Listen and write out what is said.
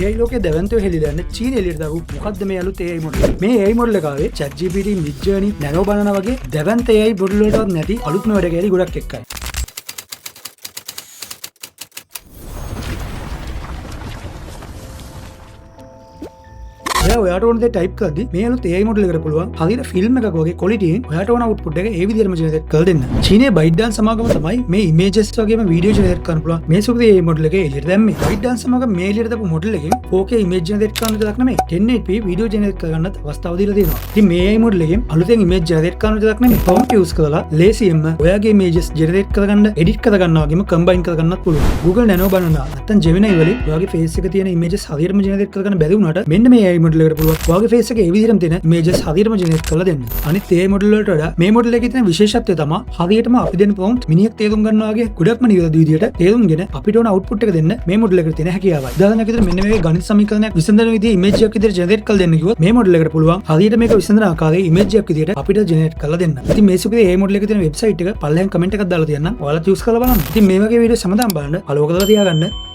AI ලෝකේ දැවැන්තව හෙළිලා යන චීන එළියට දාපු මොකද්ද මේ අලුත් AI මොඩල්? මේ AI මොඩල් එක ආවේ ChatGPT, Midjourney, Nano Banana වගේ දැවැන්ත AI මොඩල් වලටවත් නැති අලුත්ම වැඩ කැලි ගොඩක් එක්කයි. ඔයාට ඕන දේ ටයිප් කරද්දි මේ අලුත් AI මොඩල් එකට පුළුවන් හරියට ෆිල්ම් එකක වගේ ක්වොලිටි එකෙන් ඔයාට ඕන අවුට්පුට් එක ඒ විදිහටම ජෙනරේට් කරලා දෙන්න. චීනයේ ByteDance සමාගම තමයි මේ ඉමේජස් වගේම වීඩියෝ ජෙනරේට් කරන්න පුළුවන් මේ සුපිරි AI මොඩල් එක එළියට දැම්මේ. ByteDance සමාගම මේ එළියට දාපු මොඩල් එකෙන් 4K ඉමේජ් ජෙනරේට් කරන්න විතරක් නෙමෙයි 1080p වීඩියෝ ජෙනරේට් කරගන්නත් අවස්ථාව දීලා තියෙනවා. ඉතින් මේ AI මොඩල් එකෙන් අලුතෙන් ඉමේජ් ජෙනරේට් කරන්න විතරක් නෙමෙයි prompt use කරලා ලේසියෙන්ම ඔයාගේ ඉමේජස් ජෙනරේට් කරගන්න, එඩිට් කරගන්න වගේම කම්බයින් කරගන්නත් පුළුවන්. Google Nano Banana නැත්නම් Gemini වලින් ඔයාගේ ෆේස් එකේ තියෙන ඉමේජස් හරියටම ජෙනරේට් කරගන්න බැරි වුණාට මෙන්න මේ AI මොඩල් එකට පුළුවන් ඔයාගේ ෆේස් එකේ ඒ විදිහටම තියෙන ඉමේජස් හරියටම ජෙනරේට් කරලා දෙන්න. අනිත් AI මොඩල් වලට වඩා මේ මොඩල් එකේ තියෙන විශේෂත්වය තමයි හරියටම අපි දෙන prompt මිනිහෙක් තේරුම් ගන්නවා වගේ ගොඩක්ම නිවැරදි විදිහට තේරුම්ගෙන අපිට ඕන අවුට්පුට් එක දෙන්න මේ මොඩල් එකට තියෙන හැකියාවයි. උදාහරණයක් විදිහට මෙන්න මේ ගණිත සමීකරණයක් විසඳන විදිහ ඉමේජ් එකක් විදිහට ජෙනරේට් කරලා දෙන්න කිව්වොත් මේ මොඩල් එකට පුළුවන් හරියට මේක විසඳන ආකාරයේ ඉමේජ් එකක් විදිහට අපිට ජෙනරේට් කරලා දෙන්න. ඉතින් මේ සුපිරි AI මොඩල් එකේ තියෙන වෙබ්සයිට් එක පල්ලෙන් කමෙන්ට් එකක් දාලා තියන්න. ඔයාලා චූස් කරලා බලන්න. ඉතින් මේ වගේ වීඩියෝ සමහරවල් බලන්න, follow කරලා තියාගන්න.